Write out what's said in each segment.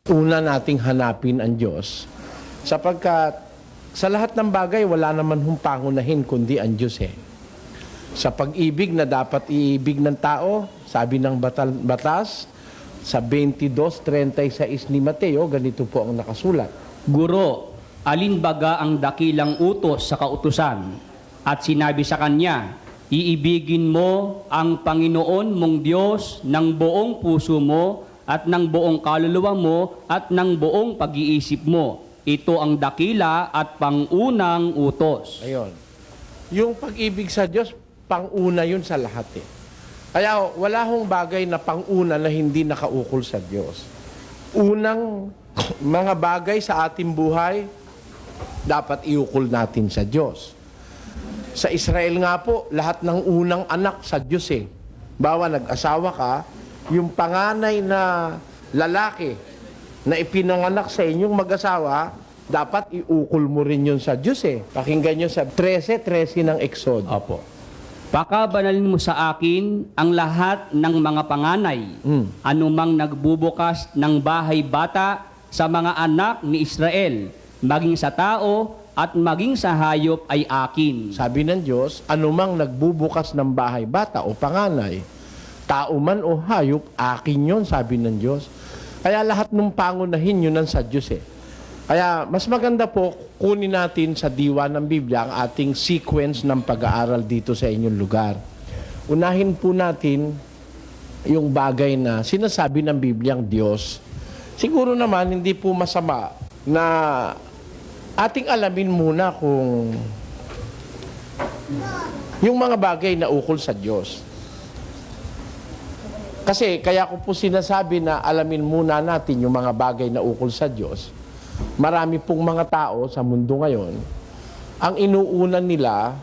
Una nating hanapin ang Diyos sapagkat sa lahat ng bagay wala naman hong pangunahin kundi ang Diyos eh. Sa pag-ibig na dapat iibig ng tao, sabi ng batas sa 22:36 ni Mateo, ganito po ang nakasulat. Guro, alin baga ang dakilang utos sa kautusan? At sinabi sa kanya, iibigin mo ang Panginoon mong Diyos ng buong puso mo at ng buong kaluluwa mo at ng buong pag-iisip mo. Ito ang dakila at pangunang utos. Ayun. Yung pag-ibig sa Diyos, panguna yun sa lahat eh. Kaya wala hong bagay na panguna na hindi nakaukol sa Diyos. Unang mga bagay sa ating buhay, dapat iukol natin sa Diyos. Sa Israel nga po, lahat ng unang anak sa Diyos eh. Bawa nag-asawa ka, yung panganay na lalaki na ipinanganak sa inyong mag-asawa, dapat iukol mo rin yun sa Diyos eh. Pakinggan nyo sa 13:13 ng Exod. Opo. Pakabanalin mo sa akin ang lahat ng mga panganay, anumang nagbubukas ng bahay bata sa mga anak ni Israel, maging sa tao at maging sa hayop ay akin. Sabi ng Diyos, anumang nagbubukas ng bahay bata o panganay, tao man o hayop, akin yun, sabi ng Diyos. Kaya lahat ng pangunahin yun sa Diyos eh. Kaya mas maganda po, kunin natin sa diwa ng Biblia ang ating sequence ng pag-aaral dito sa inyong lugar. Unahin po natin yung bagay na sinasabi ng Biblia ang Diyos. Siguro naman, hindi po masama na ating alamin muna kung yung mga bagay na ukol sa Diyos. Kasi kaya ko po sinasabi na alamin muna natin yung mga bagay na ukol sa Diyos. Marami pong mga tao sa mundo ngayon, ang inuunan nila,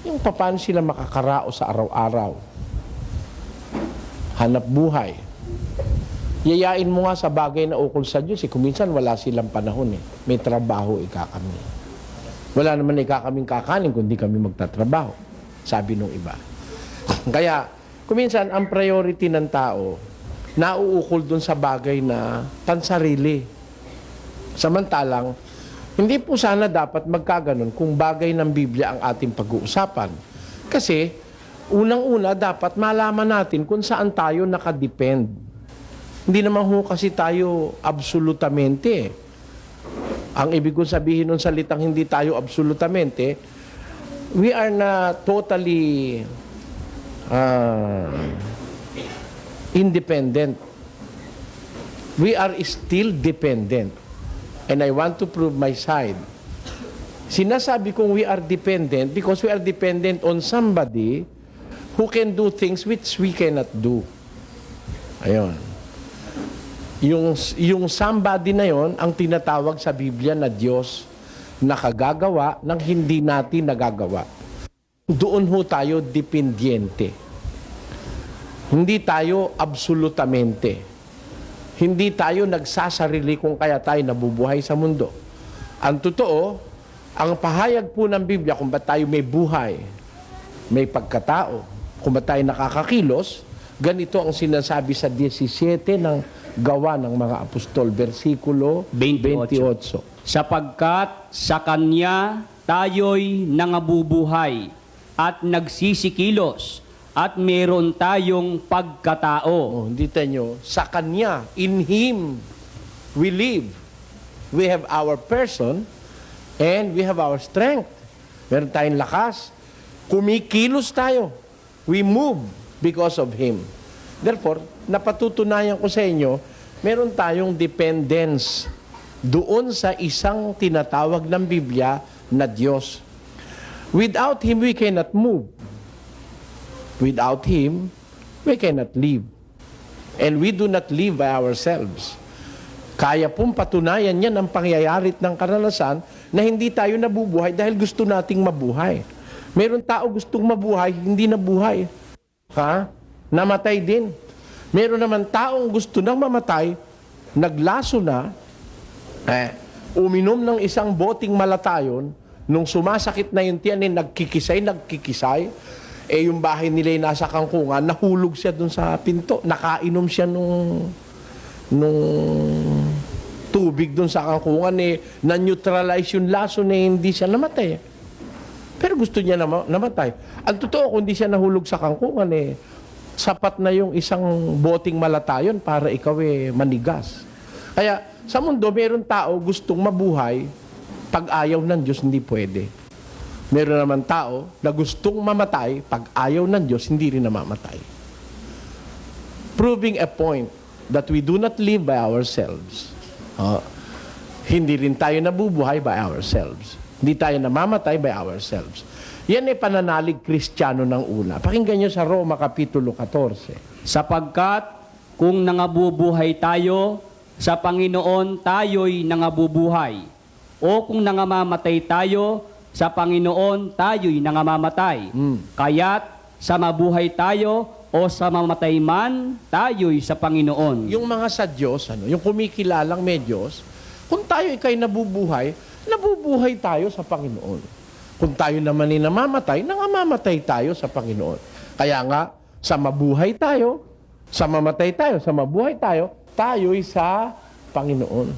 yung paano sila makakarao sa araw-araw. Hanap buhay. Yayain mo nga sa bagay na ukol sa Diyos. Kung minsan wala silang panahon eh. May trabaho ikakami. Wala naman ikakaming kakanin kundi kami magtatrabaho. Sabi nung iba. Kaya, kung minsan, ang priority ng tao, nauukol dun sa bagay na pansarili. Samantalang, hindi po sana dapat magkaganon kung bagay ng Biblia ang ating pag-uusapan. Kasi, unang-una, dapat malaman natin kung saan tayo nakadepend. Hindi naman ho kasi tayo absolutamente. Ang ibig kong sabihin ng salitang hindi tayo absolutamente, we are not totally independent. We are still dependent. And I want to prove my side. Sinasabi kong we are dependent because we are dependent on somebody who can do things which we cannot do. Ayun. Yung somebody na yon ang tinatawag sa Biblia na Diyos na kagagawa ng hindi natin nagagawa. Doon ho tayo dependiente. Hindi tayo absolutamente. Hindi tayo nagsasarili kung kaya tayo nabubuhay sa mundo. Ang totoo, ang pahayag po ng Biblia kung ba't tayo may buhay, may pagkatao, kung ba't tayo nakakakilos, ganito ang sinasabi sa 17 ng Gawa ng mga Apostol, versikulo 28. Sapagkat sa Kanya tayo'y nangabubuhay at nagsisikilos at meron tayong pagkatao. Oh, hindi tayo, sa Kanya, in Him, we live. We have our person and we have our strength. Meron tayong lakas. Kumikilos tayo. We move because of Him. Therefore, napatutunayan ko sa inyo, meron tayong dependence doon sa isang tinatawag ng Biblia na Diyos. Without Him, we cannot move. Without Him, we cannot live. And we do not live by ourselves. Kaya pong patunayan yan ang pangyayarit ng karanasan na hindi tayo nabubuhay dahil gusto nating mabuhay. Meron tao gustong mabuhay, hindi nabuhay. Ha? Namatay din. Meron naman taong gusto nang mamatay, naglaso na, uminom ng isang boting malatayon, nung sumasakit na yung tiyan, nagkikisay, yung bahay nila yung nasa kangkungan, nahulog siya dun sa pinto, nakainom siya nung tubig doon sa kangkungan, na-neutralize yung lason, hindi siya namatay. Pero gusto niya namatay. Ang totoo, kung hindi siya nahulog sa kangkungan, sapat na yung isang boting malatayon para ikaw manigas. Kaya sa mundo, meron tao gustong mabuhay, pag ayaw ng Diyos, hindi pwede. Meron naman tao na gustong mamatay, pag ayaw ng Diyos, hindi rin namamatay. Proving a point that we do not live by ourselves. Hindi rin tayo nabubuhay by ourselves. Hindi tayo namamatay by ourselves. Yan ay pananalig Kristiyano ng una. Pakinggan nyo sa Roma Kapitulo 14. Sapagkat kung nangabubuhay tayo, sa Panginoon tayo'y nangabubuhay. O kung nangamamatay tayo, sa Panginoon tayo'y nangamamatay. Kaya't sa mabuhay tayo o sa mamatay man, tayo'y sa Panginoon. Yung mga sa Diyos, yung kumikilalang may Diyos, kung tayo ikay nabubuhay, nabubuhay tayo sa Panginoon. Kung tayo naman ay namamatay, nangamamatay tayo sa Panginoon. Kaya nga, sa mabuhay tayo, sa mamatay tayo, sa mabuhay tayo, tayo'y sa Panginoon.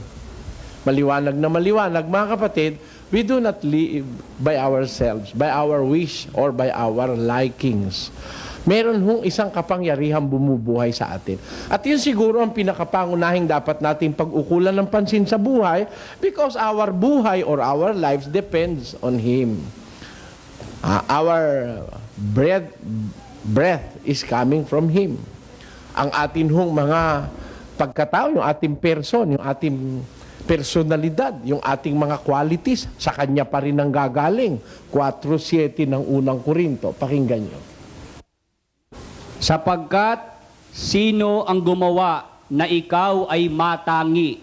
Maliwanag na maliwanag, mga kapatid, we do not live by ourselves, by our wish, or by our likings. Meron hong isang kapangyarihang bumubuhay sa atin. At yun siguro ang pinakapangunahing dapat nating pag-ukulan ng pansin sa buhay, because our buhay or our lives depends on Him. Our breath is coming from Him. Ang atin hong mga pagkatao, yung ating person, yung ating personalidad, yung ating mga qualities, sa Kanya pa rin ang gagaling. 4:7 ng unang Korinto. Pakinggan nyo. Sapagkat sino ang gumawa na ikaw ay matangi?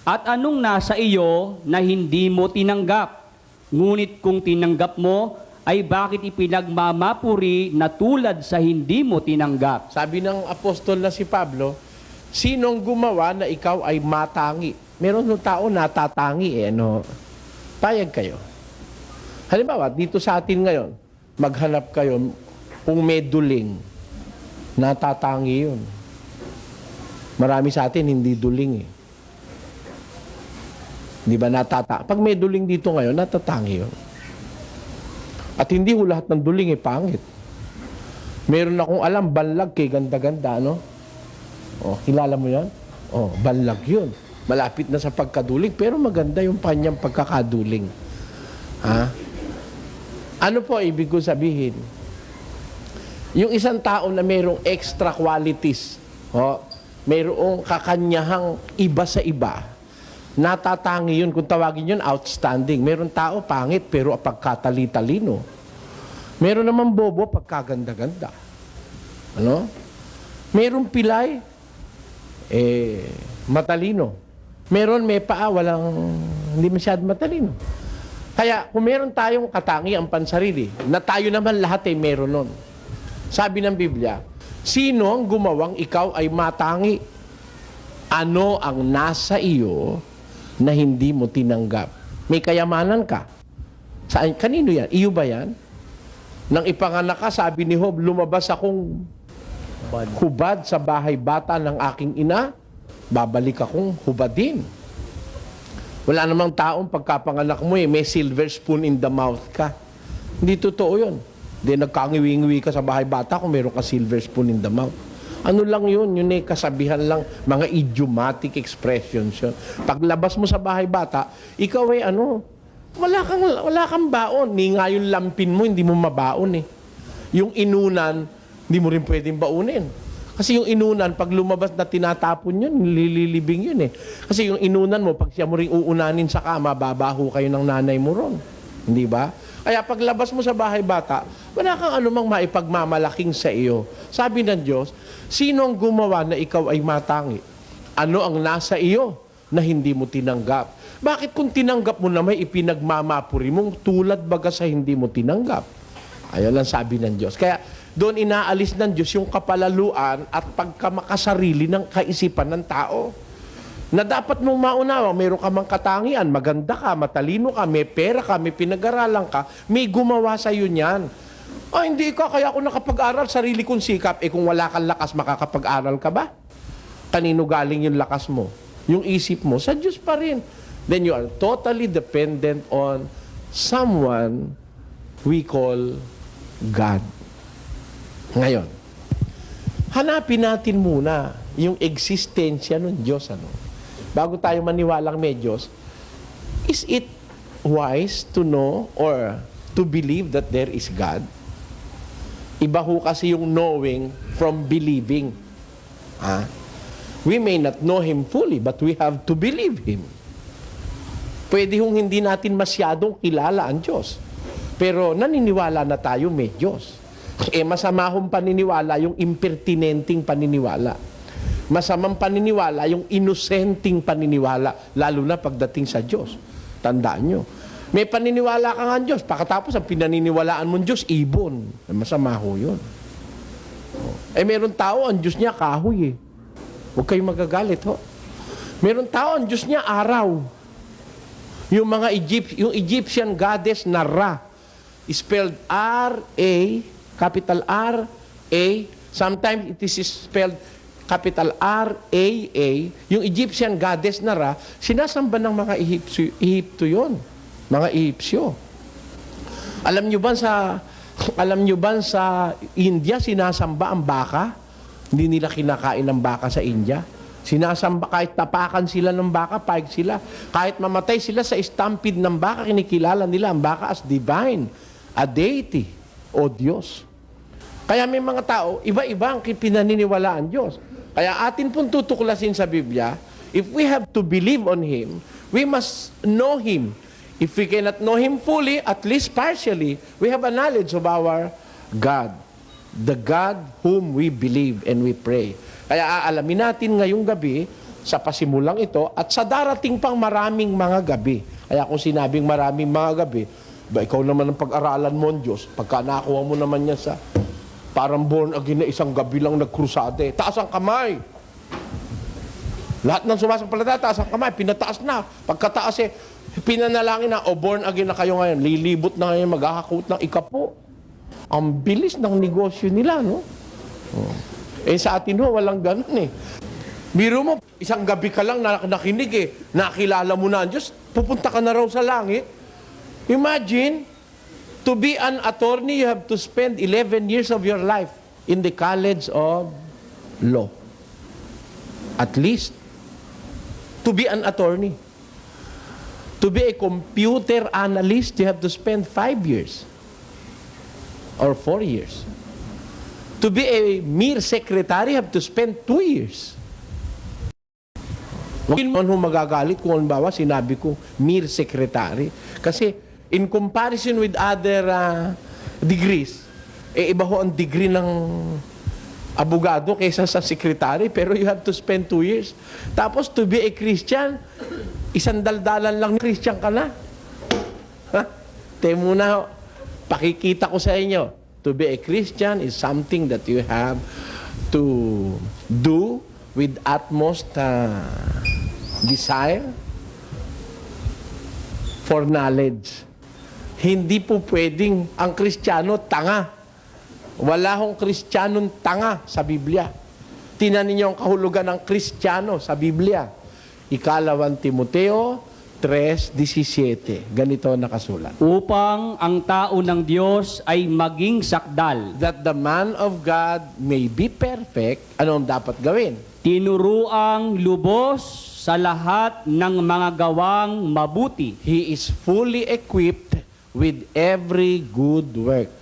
At anong nasa iyo na hindi mo tinanggap? Ngunit kung tinanggap mo, ay bakit ipinagmamapuri na tulad sa hindi mo tinanggap? Sabi ng apostol na si Pablo, sinong gumawa na ikaw ay matangi? Meron ng tao natatangi Payag kayo. Halimbawa, dito sa atin ngayon, maghanap kayo kung may duling. Natatangi yun. Marami sa atin hindi duling Di ba Pag may duling dito ngayon, natatangi yun. At hindi ho lahat ng duling pangit. Meron akong alam, banlag kay ganda-ganda, kilala mo yan? Banlag yun. Malapit na sa pagkaduling, pero maganda yung kanyang pagkakaduling. Ano po ibig ko sabihin? Yung isang tao na mayroong extra qualities, mayroong kakanyahang iba sa iba, natatangi yun, kung tawagin yun, outstanding. Meron tao pangit, pero pagkatali-talino. Meron naman bobo, pagkaganda-ganda. Meron pilay, matalino. Meron may paa, hindi masyadong matalino. Kaya kung meron tayong katangi ang pansarili, na tayo naman lahat ay meron nun. Sabi ng Biblia, sino ang gumawang ikaw ay matangi? Ano ang nasa iyo na hindi mo tinanggap? May kayamanan ka. Kanino yan? Iyo ba yan? Nang ipanganak ka, sabi ni Job, lumabas akong hubad sa bahay bata ng aking ina, babalik akong hubadin. Wala namang taong pagkapanganak mo may silver spoon in the mouth ka. Hindi totoo yun. Hindi nagkangiwi-ngiwi ka sa bahay bata kung meron ka silver spoon in the mouth. Ano lang yun? Yun kasabihan lang, mga idiomatic expressions yun. Paglabas mo sa bahay bata, ikaw wala kang baon. Ni nga yung lampin mo, hindi mo mabaon Yung inunan, hindi mo rin pwedeng baunin. Kasi yung inunan, pag lumabas na tinatapon yun, lililibing yun Kasi yung inunan mo, pag siya mo rin uunanin sa kama, babaho kayo ng nanay mo ron. Hindi ba? Kaya paglabas mo sa bahay bata, wala kang anumang maipagmamalaking sa iyo. Sabi ng Diyos, sino ang gumawa na ikaw ay matangi? Ano ang nasa iyo na hindi mo tinanggap? Bakit kung tinanggap mo na may ipinagmamapuri mong tulad baga sa hindi mo tinanggap? Ayan ang sabi ng Diyos. Kaya doon inaalis ng Diyos yung kapalaluan at pagkamakasarili ng kaisipan ng tao. Na dapat mong maunawa, meron ka mang katangian, maganda ka, matalino ka, may pera ka, may pinag-aralan ka, may gumawa sa iyo niyan. Hindi ka, kaya ako nakapag-aral, sarili kong sikap. Kung wala kang lakas, makakapag-aral ka ba? Kanino galing yung lakas mo? yung isip mo sa Diyos pa rin. Then you are totally dependent on someone we call God. Ngayon, hanapin natin muna yung existensya ng Diyos. Bago tayo maniwalang may Diyos, is it wise to know or to believe that there is God? Iba ho kasi yung knowing from believing. We may not know Him fully, but we have to believe Him. Pwede hong hindi natin masyadong kilala ang Diyos. Pero naniniwala na tayo may Diyos. Masama hong paniniwala yung impertinenting paniniwala. Masamang paniniwala yung inosenteng paniniwala, lalo na pagdating sa Diyos. Tandaan nyo. May paniniwala ka nga ang Diyos, pagkatapos ang pinaniniwalaan mong Diyos, ibon. Masama ho yun. Meron tao, ang Diyos niya kahoy. Huwag kayong magagalit ho. Meron tao, ang Diyos niya araw. Yung mga yung Egyptian goddess na Ra, spelled R-A, capital R-A, sometimes it is spelled capital R-A-A, yung Egyptian goddess na Ra, sinasamba ng mga Ehipto yun. Mga Ehipsyo. Alam nyo ba sa India, sinasamba ang baka? Hindi nila kinakain ang baka sa India. Sinasamba, kahit tapakan sila ng baka, paig sila. Kahit mamatay sila sa stampede ng baka, kinikilala nila ang baka as divine, a deity, o Diyos. Kaya may mga tao, iba-iba ang pinaniniwalaan Diyos. Kaya atin pong tutuklasin sa Biblia, if we have to believe on Him, we must know Him. If we cannot know Him fully, at least partially, we have a knowledge of our God. The God whom we believe and we pray. Kaya aalamin natin ngayong gabi sa pasimulang ito at sa darating pang maraming mga gabi. Kaya kung sinabing maraming mga gabi, ba ikaw naman ang pag-aralan mo ang Diyos, pagka nakuha mo naman niya sa parang born again na isang gabi lang nagkrusade, taas ang kamay. Lahat ng sumasampalataya, taas ang kamay, pinataas na. Pagkataas pinanalangin na, born again na kayo ngayon, lilibot na ngayon, maghahakot ng ikapo. Ang bilis ng negosyo nila, no? Sa atin ho, walang ganun Biro mo, isang gabi ka lang nakinig nakilala mo na ang Diyos, pupunta ka na raw sa langit. Imagine, to be an attorney, you have to spend 11 years of your life in the college of law. At least, to be an attorney. To be a computer analyst, you have to spend 5 years or 4 years. To be a mere secretary, you have to spend 2 years. Huwag naman magagalit kung halimbawa sinabi ko mere secretary. Kasi in comparison with other degrees, iba ho ang degree ng abogado kaysa sa secretary, pero you have to spend 2 years. Tapos to be a Christian, isang daldalan lang Christian ka na. Muna, pakikita ko sa inyo, to be a Christian is something that you have to do with utmost desire for knowledge. Hindi po pwedeng ang Kristiyano tanga. Wala hong Kristiyanong tanga sa Biblia. Tingnan ninyo ang kahulugan ng Kristiyano sa Biblia. Ikalawang Timoteo 3:17. Ganito nakasulat. Upang ang tao ng Diyos ay maging sakdal. That the man of God may be perfect. Ano ang dapat gawin? Tinuruang lubos sa lahat ng mga gawang mabuti. He is fully equipped with every good work.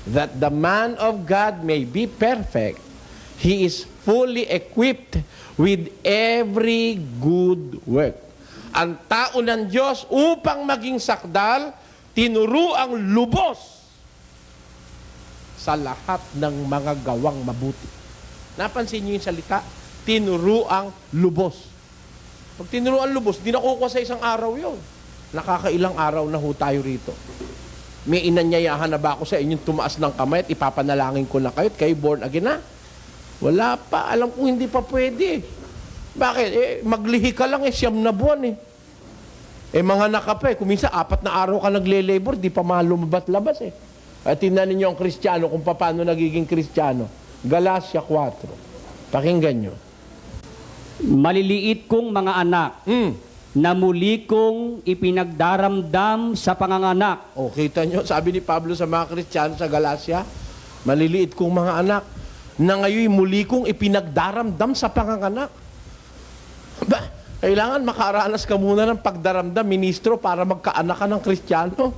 That the man of God may be perfect. He is fully equipped with every good work. Ang tao ng Diyos upang maging sakdal, tinuruang lubos sa lahat ng mga gawang mabuti. Napansin niyo yung salita? Tinuruang lubos. Pag tinuruang lubos, di nakukuha sa isang araw yun. Nakakailang araw na ho tayo rito. May inanyayahan na ba ako sa inyong tumaas ng kamay at ipapanalangin ko na kayo at kayo born again na? Wala pa. Alam kong hindi pa pwede. Bakit? Maglihi ka lang 9 na buwan mga nakapa kung minsan 4 na araw ka nagle-labor, di pa malumabat-labas At tingnan ninyo ang Kristiyano kung paano nagiging Kristiyano. Galatia 4. Pakinggan nyo. maliliit kong mga anak, na muli kong ipinagdaramdam sa panganganak. O, kita nyo, sabi ni Pablo sa mga Kristiyano sa Galacia, maliliit kong mga anak, na ngayon muli kong ipinagdaramdam sa panganganak. Ba, kailangan makaranas ka muna ng pagdaramdam, ministro, para magkaanak ka ng Kristiyano.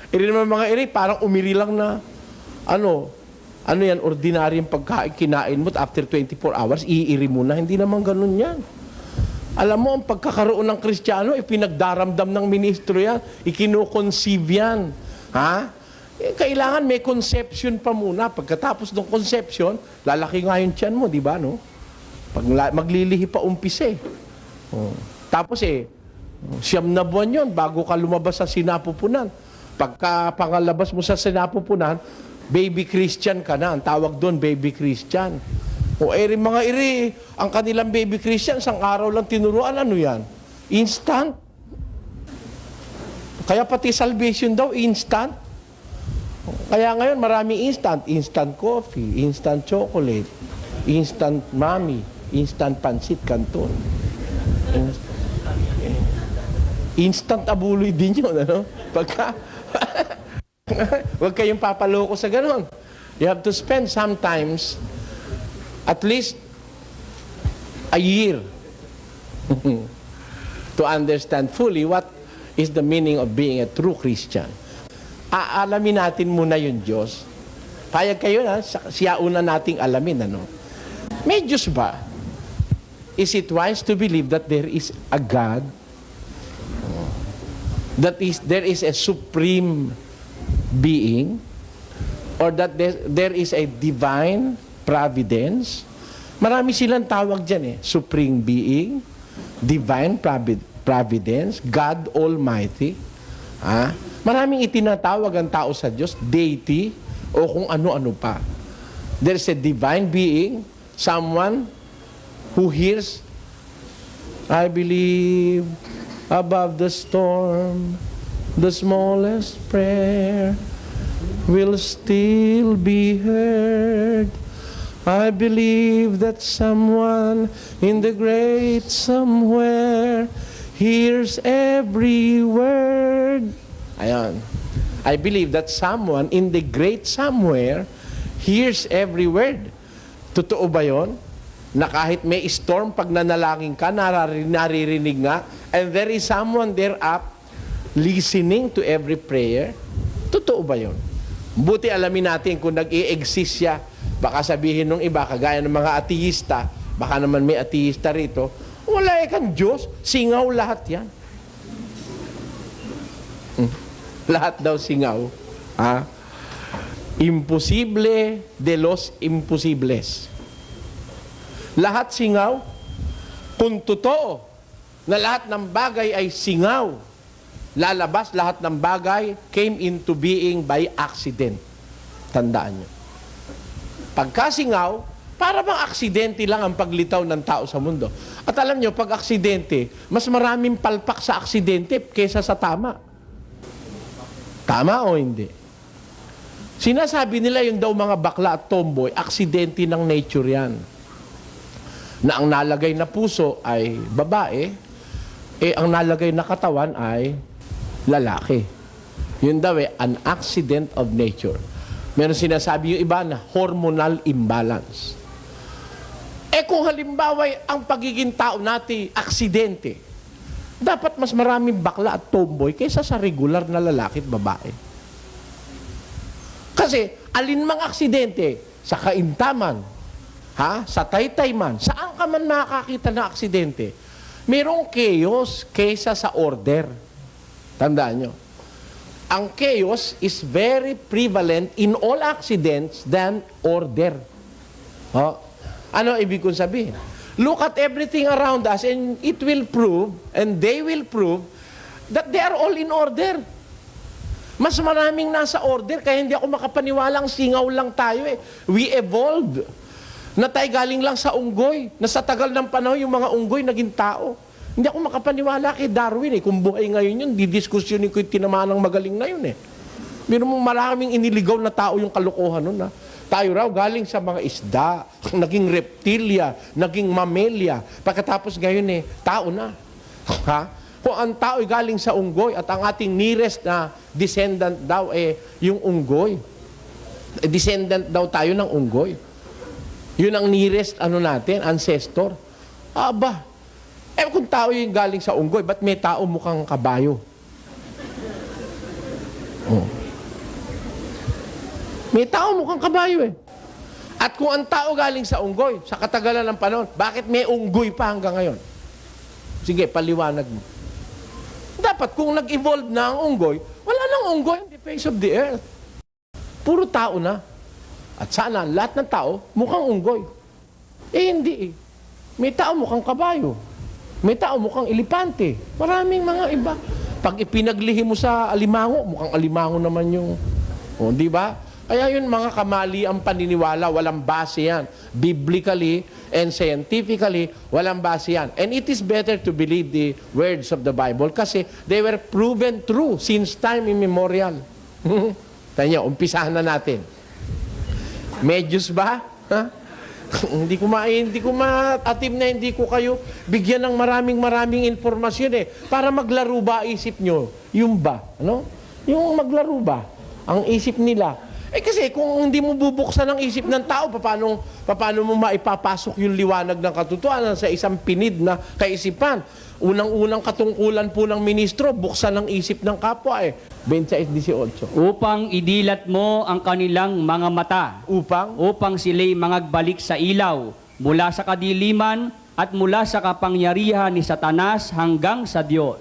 Iri naman mga iri, parang umiri lang na, ano yan, ordinaryong pagkain, kinain mo, after 24 hours, iiri mo na. Hindi naman ganun yan. Alam mo, ang pagkakaroon ng Kristiyano, ipinagdaramdam ng ministro yan, ikinukonceive yan. Ha? Kailangan may conception pa muna. Pagkatapos ng conception, lalaki nga yung tiyan mo, di ba, no? Maglilihi pa umpisa eh. Oh. Tapos 9 na buwan yun bago ka lumabas sa sinapupunan. Pagka pangalabas mo sa sinapupunan, baby Christian ka na. Ang tawag doon, baby Christian. O mga iri, ang kanilang baby Christian, isang araw lang tinuruan, ano yan? Instant. Kaya pati salvation daw, instant. Kaya ngayon, maraming instant. Instant coffee, instant chocolate, instant mami, instant pansit canton. Instant abuloy din yun, ano? Pagka, huwag kayong papaloko sa ganon. You have to spend sometimes at least a year to understand fully what is the meaning of being a true Christian. Aalamin natin muna yung Diyos. Payag kayo na, siya una nating alamin, ano? May Diyos ba? Is it wise to believe that there is a God? There is a supreme being? Or that there is a divine providence? Marami silang tawag dyan eh. Supreme being, divine providence, God Almighty. Maraming itinatawag ang tao sa Diyos, deity, o kung ano-ano pa. There's a divine being, someone who hears, I believe, above the storm, the smallest prayer will still be heard. I believe that someone in the great somewhere hears every word. Ayan. I believe that someone in the great somewhere hears every word. Totoo ba yun? Na kahit may storm, pag nanalangin ka, naririnig nga, and there is someone there up listening to every prayer? Totoo ba yun? Buti alamin natin kung nag-i-exist siya. Baka sabihin ng iba, kagaya ng mga ateista, baka naman may ateista rito, wala kang Diyos, singaw lahat yan. Lahat daw singaw. Imposible de los imposibles. Lahat singaw. Kung totoo na lahat ng bagay ay singaw, lalabas lahat ng bagay came into being by accident. Tandaan nyo. Pagkasingaw, para bang aksidente lang ang paglitaw ng tao sa mundo. At alam nyo, pag aksidente, mas maraming palpak sa aksidente kaysa sa tama. Tama o hindi? Sinasabi nila yung daw mga bakla at tomboy, aksidente ng nature yan. Na ang nalagay na puso ay babae, ang nalagay na katawan ay lalaki. Yun daw an accident of nature. Meron sinasabi yung iba na hormonal imbalance. Kung halimbawa ang pagiging tao natin aksidente, dapat mas maraming bakla at tomboy kaysa sa regular na lalaki at babae. Kasi alinmang aksidente, sa kaintaman, sa taytay man, saan ka man makakita na aksidente, mayroong chaos kaysa sa order. Tandaan nyo. Ang chaos is very prevalent in all accidents than order. Ano ibig kong sabihin? Look at everything around us and it will prove, and they will prove, that they are all in order. Mas maraming nasa order, kaya hindi ako makapaniwalang singaw lang tayo eh. We evolved. Na tayo galing lang sa unggoy. Na sa tagal ng panahon, yung mga unggoy naging tao. Hindi ako makapaniwala kay Darwin eh. Kung buhay ngayon yun, didiskusyonin ko yung tinamaan ng magaling na yun eh. Meron mong maraming iniligaw na tao yung kalokohan nun. Tayo raw galing sa mga isda, naging reptilia, naging mammalia. Pagkatapos ngayon tao na. Ha? Kung ang tao ay galing sa unggoy at ang ating nearest na descendant daw yung unggoy. Descendant daw tayo ng unggoy. Yun ang nearest natin, ancestor. Aba, kung tao yung galing sa unggoy, ba't may tao mukhang kabayo? Oh. May tao mukhang kabayo At kung ang tao galing sa unggoy, sa katagalan ng panahon, bakit may unggoy pa hanggang ngayon? Sige, paliwanag mo. Dapat kung nag-evolve na ang unggoy, wala nang unggoy on the face of the earth. Puro tao na. At sana lahat ng tao mukhang unggoy. Hindi May tao mukhang kabayo. May tao mukhang elepante. Maraming mga iba. Pag ipinaglihim mo sa alimango, mukhang alimango naman yung... di ba? Kaya yun mga kamali ang paniniwala, walang base yan. Biblically and scientifically, walang base yan. And it is better to believe the words of the Bible kasi they were proven true since time immemorial. Tanya, umpisahan na natin. Medyos ba? Ha? hindi ko ma-atim na hindi ko kayo bigyan ng maraming informasyon para maglaro ba isip nyo? Yung ba? Yung maglaro ba? Ang isip nila. Kasi kung hindi mo bubuksan ang isip ng tao, paano mo maipapasok yung liwanag ng katotohanan sa isang pinid na kaisipan? Unang-unang katungkulan po ng ministro, buksan ang isip ng kapwa 26:18. Upang idilat mo ang kanilang mga mata. Upang sila'y mangagbalik sa ilaw, mula sa kadiliman at mula sa kapangyarihan ni Satanas hanggang sa Diyos.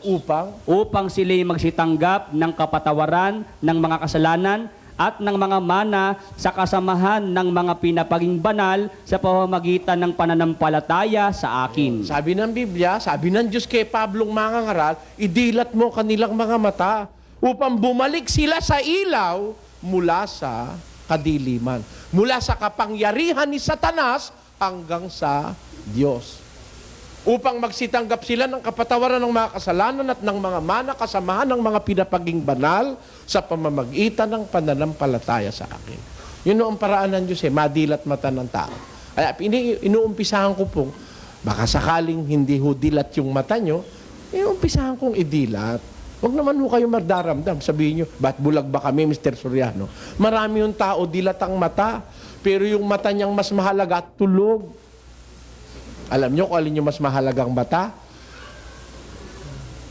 Upang sila'y magsitanggap ng kapatawaran ng mga kasalanan at ng mga mana sa kasamahan ng mga pinapaging banal sa pamamagitan ng pananampalataya sa akin. Sabi ng Biblia, sabi ng Diyos kay Pablong mangangaral, idilat mo kanilang mga mata upang bumalik sila sa ilaw mula sa kadiliman. Mula sa kapangyarihan ni Satanas hanggang sa Diyos. Upang magsitanggap sila ng kapatawaran ng mga kasalanan at ng mga mana kasamahan ng mga pinapaging banal sa pamamagitan ng pananampalataya sa akin. Yun ang paraan ng Diyos madilat mata ng tao. Kaya inuumpisahan ko pong, baka sakaling hindi ho dilat yung mata nyo, inuumpisahan kong idilat. Huwag naman ho kayo mardaramdam. Sabihin nyo, ba't bulag ba kami, Mr. Soriano? Marami yung tao, dilat ang mata, pero yung mata niyang mas mahalaga, tulog. Alam nyo kung alin yung mas mahalagang mata?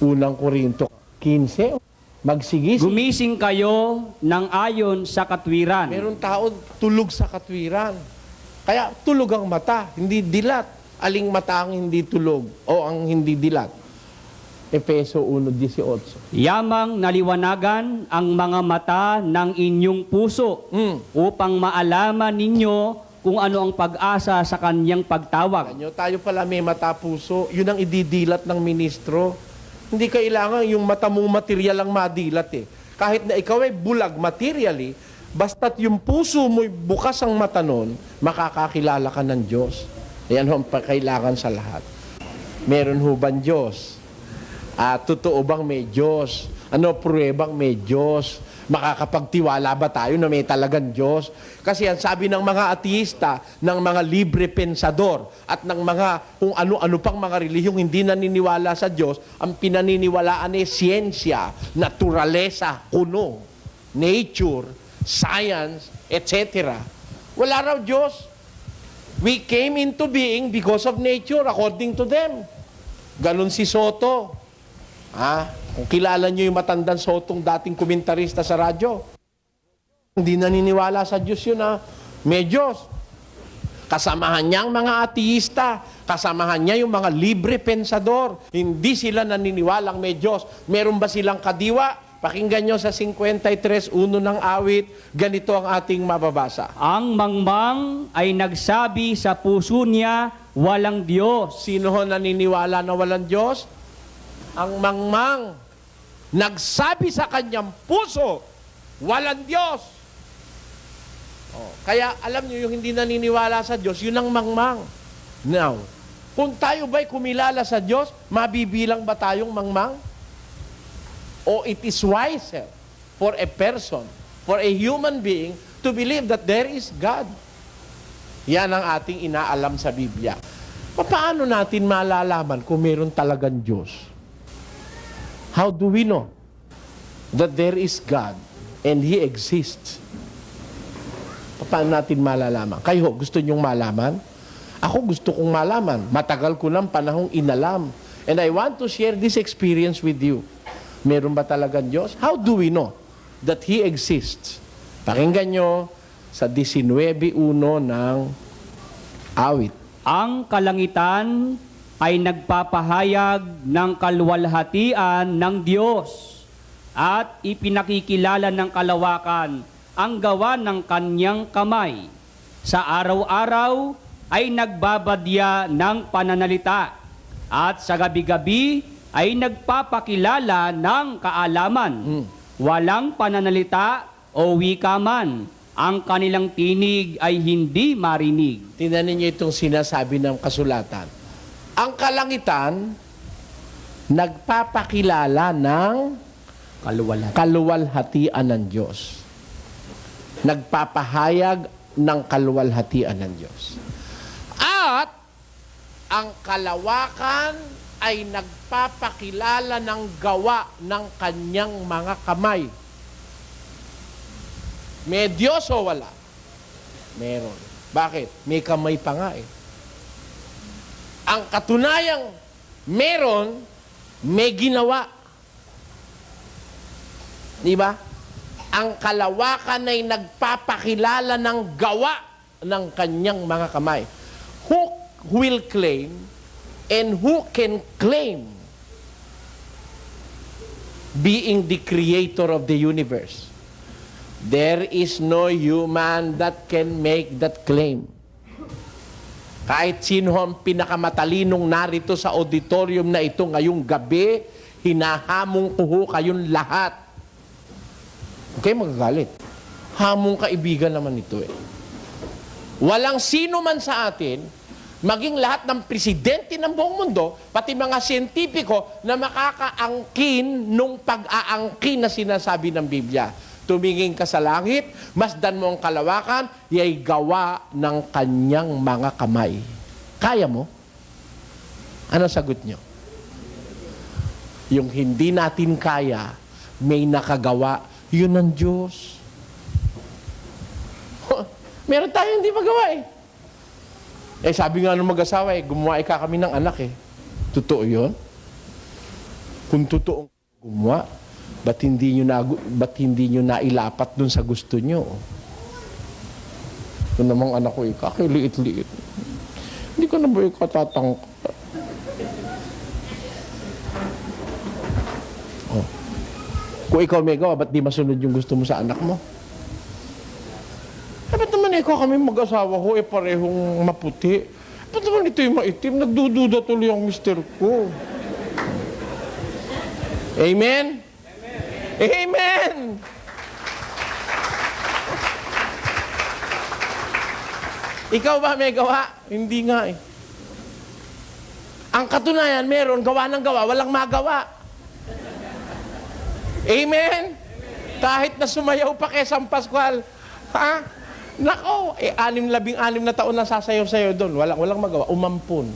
Unang Korinto 15. Magsigis. Gumising kayo ng ayon sa katwiran. Meron tao tulog sa katwiran. Kaya tulog ang mata, hindi dilat. Aling mata ang hindi tulog o ang hindi dilat? Efeso 1:18. Yamang naliwanagan ang mga mata ng inyong puso upang maalaman ninyo kung ano ang pag-asa sa kanyang pagtawag. Tayo pala may mata puso, yun ang ididilat ng ministro. Hindi kailangan yung mata mong material ang madilat Kahit na ikaw ay bulag materially, basta't yung puso mo'y bukas ang mata nun, makakakilala ka ng Diyos. Yan ang kailangan sa lahat. Meron ho bang Diyos? Totoo bang may Diyos? Pruwebang may Diyos? Makakapagtiwala ba tayo na may talagang Diyos? Kasi yan sabi ng mga ateista, ng mga libre pensador, at ng mga kung ano-ano pang mga relihiyong hindi naniniwala sa Diyos, ang pinaniniwalaan ay siyensya, naturalesa, kuno, nature, science, etc. Wala raw Diyos. We came into being because of nature, according to them. Ganon si Soto. Kung kilala nyo yung matandang Sotong dating komentarista sa radyo, hindi naniniwala sa Diyos yun may Diyos. Kasamahan niya ang mga ateista, kasamahan niya yung mga libre pensador, hindi sila naniniwalang may Diyos. Meron ba silang kadiwa? Pakinggan nyo sa 53:1 ng awit, ganito ang ating mababasa. Ang mangmang ay nagsabi sa puso niya, walang Diyos. Sino ho naniniwala na walang Diyos? Ang mangmang nagsabi sa kanyang puso, walang Diyos. Kaya alam nyo, yung hindi naniniwala sa Diyos, yun ang mangmang. Now, kung tayo ba'y kumilala sa Diyos, mabibilang ba tayong mangmang? O it is wiser for a person, for a human being, to believe that there is God. Yan ang ating inaalam sa Biblia. Paano natin malalaman kung meron talagang Diyos? How do we know that there is God and He exists? Paano natin malalaman? Kayo, gusto nyong malaman? Ako gusto kong malaman. Matagal ko ng panahong inalam. And I want to share this experience with you. Meron ba talagang Diyos? How do we know that He exists? Pakinggan nyo sa 19:1 ng awit. Ang kalangitan ay nagpapahayag ng kaluwalhatian ng Diyos at ipinakikilala ng kalawakan ang gawa ng kanyang kamay. Sa araw-araw ay nagbabadya ng pananalita at sa gabi-gabi ay nagpapakilala ng kaalaman. Walang pananalita o wika man. Ang kanilang tinig ay hindi marinig. Tingnan niyo itong sinasabi ng kasulatan. Ang kalangitan, nagpapakilala ng kaluwalhatian ng Diyos. Nagpapahayag ng kaluwalhatian ng Diyos. At ang kalawakan ay nagpapakilala ng gawa ng kanyang mga kamay. May Diyos o wala? Meron. Bakit? May kamay pa nga eh. Ang katunayang meron, may ginawa. Di ba? Ang kalawakan ay nagpapakilala ng gawa ng kanyang mga kamay. Who will claim and who can claim being the creator of the universe? There is no human that can make that claim. Kahit sino ang pinakamatalinong narito sa auditorium na ito ngayong gabi, hinahamong ko ho kayong lahat. Okay, magagalit. Hamong kaibigan naman ito eh. Walang sino man sa atin, maging lahat ng presidente ng buong mundo, pati mga siyentipiko na makakaangkin nung pag-aangkin na sinasabi ng Biblia. Tumingin ka sa langit, masdan mo ang kalawakan, yay gawa ng kanyang mga kamay. Kaya mo? Ano sagot nyo? Yung hindi natin kaya, may nakagawa, yun ang Diyos. Meron tayong hindi magawa eh. Eh sabi nga ng mag-asawa eh, gumawa ka kami ng anak eh. Totoo yun? Kung totoo gumawa, ba't hindi nyo nailapat dun sa gusto nyo? Ito namang anak ko, kakiliit-liit. Hindi ko na ba ikatatangka? Oh. Kung ikaw may gawa, ba't di masunod yung gusto mo sa anak mo? Ba't naman ikaw kami mag-asawa ko, parehong maputi? Ba't naman ito yung maitim? Nagdududa tuloy ang mister ko. Amen? Amen! Ikaw ba may gawa? Hindi nga eh. Ang katunayan, meron gawa ng gawa, walang magawa. Amen? Kahit na sumayaw pa kay San Pascual, ha? Nako, 16 na taon na sasayaw-sayaw doon. Walang magawa. Umampun.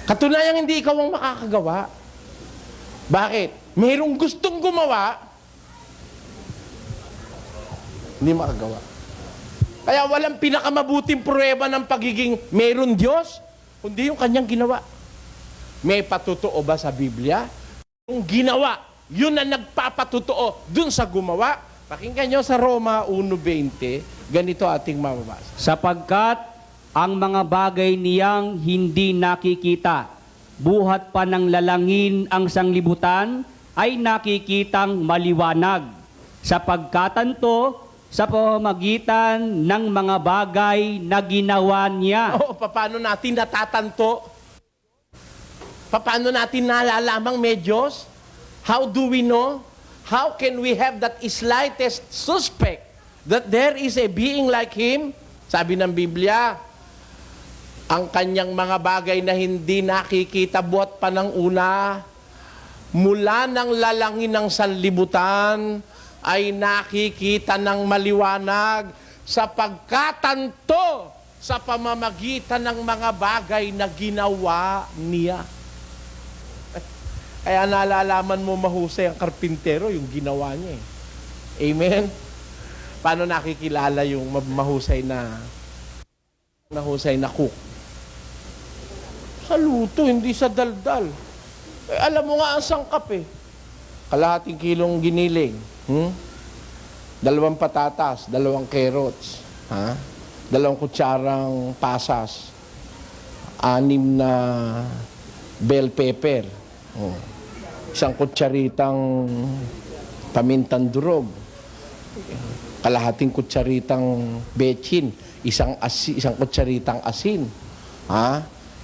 Katunayan, hindi ikaw ang makakagawa. Bakit? Mayroong gustong gumawa, hindi makagawa. Kaya walang pinakamabuting pruweba ng pagiging mayroong Diyos, kundi yung kanyang ginawa. May patotoo ba sa Biblia? Yung ginawa, yun ang nagpapatotoo dun sa gumawa. Pakinggan nyo sa Roma 1:20, ganito ating mababasa. Sapagkat ang mga bagay niyang hindi nakikita, buhat pa ng lalangin ang sanglibutan, ay nakikitang maliwanag. Sapagkatanto, sa pamamagitan ng mga bagay na ginawa niya. Oo, paano natin natatanto? Paano natin nalalamang may Diyos? How do we know? How can we have that slightest suspect that there is a being like Him? Sabi ng Biblia, ang kanyang mga bagay na hindi nakikita buhat pa ng una, mula ng lalangin ng sanlibutan, ay nakikita ng maliwanag sa pagkatanto sa pamamagitan ng mga bagay na ginawa niya. Kaya nalalaman mo mahusay ang karpintero, yung ginawa niya. Amen? Paano nakikilala yung mahusay na cook? Sa luto, hindi sa daldal. Alam mo nga ang sangkap Kalahating kilong giniling. 2 patatas, 2 carrots. 2 kutsarang pasas. 6 na bell pepper. 1 kutsaritang pamintang durog. Kalahating kutsaritang bechin. 1 kutsaritang asin.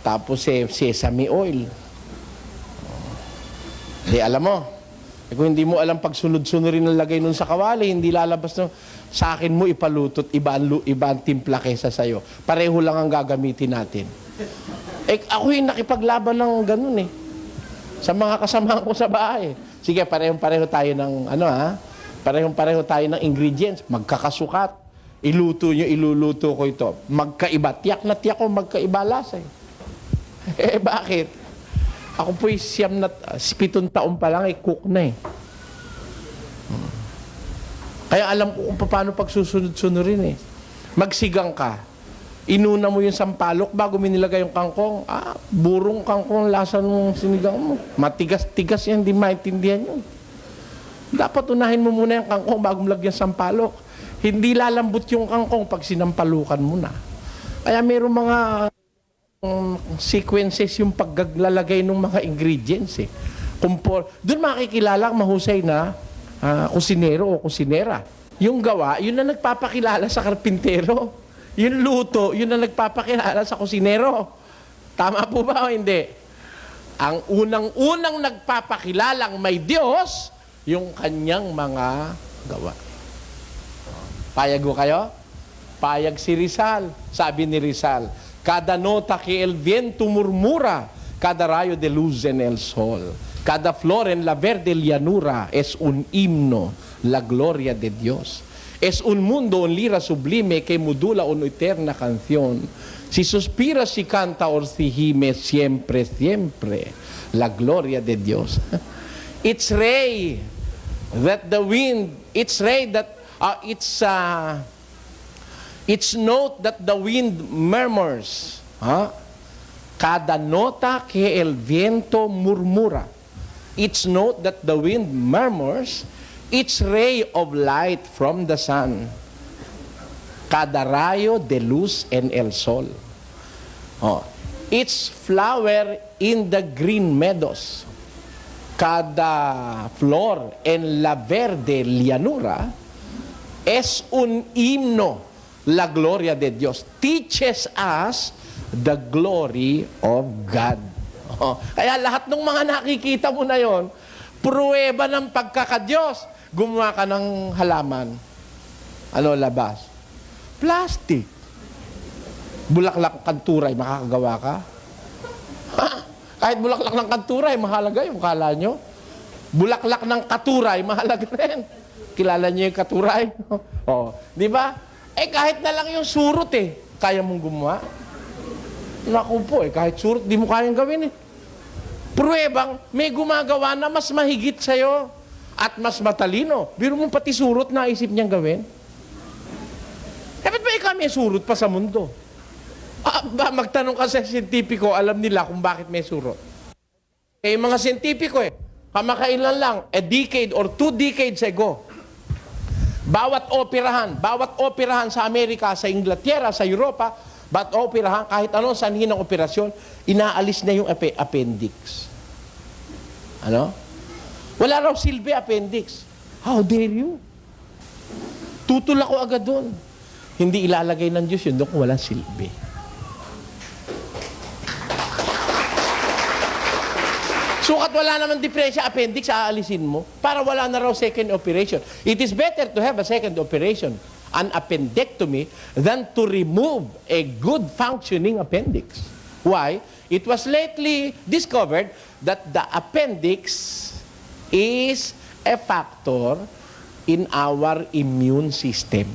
Tapos sesame oil. Di alam mo. Kung hindi mo alam pagsunod-sunurin ng lagay nun sa kawali, hindi lalabas no. Sa akin mo ipalutot, iba ang timpla kesa sa'yo. Pareho lang ang gagamitin natin. Ako yung nakipaglaban ng ganun sa mga kasama ko sa bahay. Sige, parehong-pareho tayo ng parehong-pareho tayo ng ingredients. Magkakasukat. Iluluto ko ito. Magkaiba. Tiyak na tiyak ko magkaiba lasa bakit? Ako po'y 7 taon pa lang, cook na Kaya alam ko kung paano pagsusunod-sunurin Magsigang ka. Inuna mo yung sampalok bago minilagay yung kangkong. Burong kangkong lasa ng sinigang mo. Matigas-tigas yan, hindi maintindihan yun. Dapat unahin mo muna yung kangkong bago lagyan sampalok. Hindi lalambot yung kangkong pag sinampalukan mo na. Kaya mayroong mga sequences yung paglalagay ng mga ingredients doon makikilala ang mahusay na kusinero o kusinera. Yung gawa, yun na nagpapakilala sa karpintero. Yung luto, yun na nagpapakilala sa kusinero. Tama po ba o hindi? Ang unang-unang nagpapakilalang may Diyos, yung kanyang mga gawa. Payag ko kayo? Payag si Rizal. Sabi ni Rizal, cada nota que el viento murmura, cada rayo de luz en el sol, cada flor en la verde llanura es un himno, la gloria de Dios. Es un mundo, un lira sublime que modula una eterna canción. Si suspira, si canta o si gime, siempre, siempre, la gloria de Dios. It's ray that the wind, it's ray that, it's note that the wind murmurs. Cada nota que el viento murmura. It's note that the wind murmurs. Each ray of light from the sun. Cada rayo de luz en el sol. Each flower in the green meadows. Cada flor en la verde llanura es un himno, la gloria de Dios. Teaches us the glory of God. Kaya lahat ng mga nakikita mo na yon, pruweba ng pagkakadiyos. Gumawa ka ng halaman. Ano labas? Plastic. Bulaklak kanturay, makakagawa ka? Kahit bulaklak ng kanturay, mahalaga yung kala nyo. Bulaklak ng katuray, mahalaga rin. Kilala nyo yung katuray? Di ba? Kahit na lang yung surot kaya mong gumawa. Naku po kahit surot, di mo kayang gawin Pruwebang, may gumagawa na mas mahigit sa'yo at mas matalino. Biro mo pati surot na isip niyang gawin. Ba't ba ikaw may surot pa sa mundo? Magtanong ka sa siyentipiko, alam nila kung bakit may surot. Mga siyentipiko kamakailan lang, a decade or 2 decades ago, bawat operahan sa Amerika, sa Inglaterra, sa Europa, bawat operahan, kahit anong sanhin ng operasyon, inaalis na yung appendix. Wala raw silbi appendix. How dare you? Tutulak ko agad doon. Hindi ilalagay ng Diyos yun doon kung wala silbi. Sukat wala naman diferensya appendix, aalisin mo para wala na raw second operation. It is better to have a second operation, an appendectomy, than to remove a good functioning appendix. Why? It was lately discovered that the appendix is a factor in our immune system.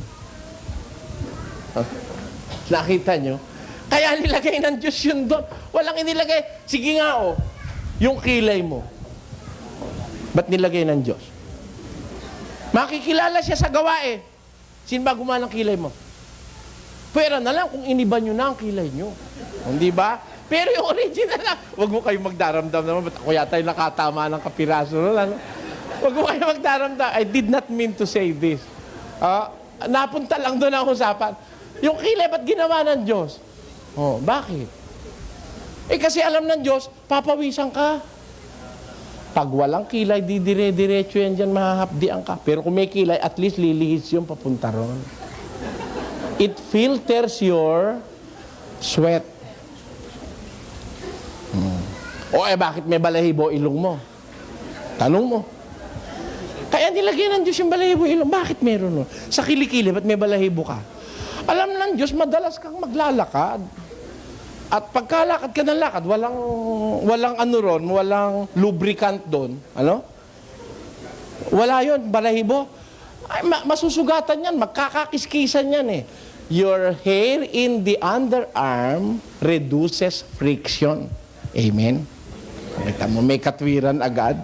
Nakita nyo? Kaya nilagay ng Diyos yun doon. Walang inilagay. Sige nga yung kilay mo. Ba't nilagay ng Diyos? Makikilala siya sa gawa Sino ba gumawa ng kilay mo? Pwera na lang kung iniba nyo na ang kilay nyo. Hindi ba? Pero yung original na, huwag mo kayong magdaramdam naman. Ba't ako yata yung nakatama ng kapiraso? Huwag mo kayong magdaramdam. I did not mean to say this. Napunta lang doon ang usapan. Yung kilay, ba't ginawa ng Diyos? Bakit? Kasi alam ng Diyos, papawisan ka. Pag walang kilay, di dire-diretso yan dyan, mahahapdian ka. Pero kung may kilay, at least lilihis yung papunta ron. It filters your sweat. Bakit may balahibo ilong mo? Tanong mo. Kaya nilagyan ng Diyos yung balahibo ilong. Bakit meron nun? Sa kilikili, ba't may balahibo ka? Alam ng Diyos, madalas kang maglalakad. At pagkalakad ka ng lakad, walang walang lubricant doon. Wala yon, balahibo. Ay, masusugatan yan, magkakakiskisan yan Your hair in the underarm reduces friction. Amen? Kita mo, may katwiran agad.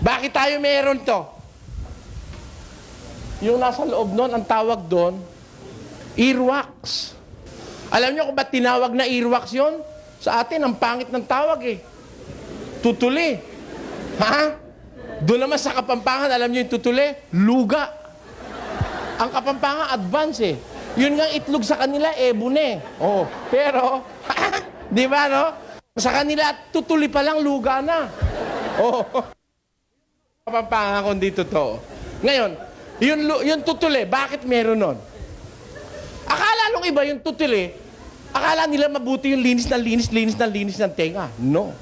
Bakit tayo meron to? Yung nasa loob nun, ang tawag doon, earwax. Alam niyo kung ba't tinawag na earwax yun? Sa atin, ang pangit ng tawag Tutuli. Doon naman sa Kapampangan, alam niyo yung tutuli? Luga. Ang Kapampangan, advance Yun nga itlog sa kanila, ebune. Pero, di ba no? Sa kanila, tutuli pa lang, luga na. Kapampangan kung di totoo. Ngayon, yung tutuli, bakit meron nun? Akala nung iba yung tutuli, akala nila mabuti yung linis ng tenga. No.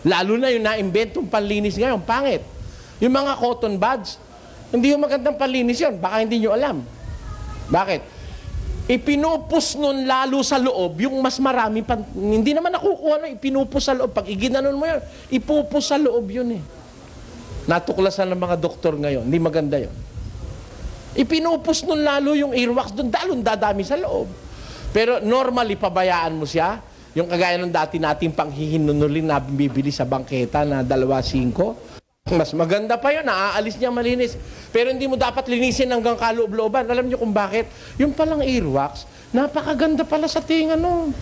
Lalo na yung na-inventong panlinis ngayon, pangit. Yung mga cotton buds, hindi yung magandang panlinis yun. Baka hindi nyo alam. Bakit? Ipinupus nun lalo sa loob, yung mas marami, hindi naman nakukuha ipinupus sa loob. Pag iginanon mo yun, ipupus sa loob yun Natuklasan ng mga doktor ngayon, hindi maganda yun. Ipinupus nun lalo yung earwax doon, dalong dadami sa loob. Pero normally, pabayaan mo siya. Yung kagaya ng dati nating panghihinunulin na bibili sa bangketa na 2.5. Mas maganda pa yun, naaalis niya malinis. Pero hindi mo dapat linisin hanggang kaloob-looban. Alam niyo kung bakit? Yung palang earwax, napakaganda pala sa tinga nun.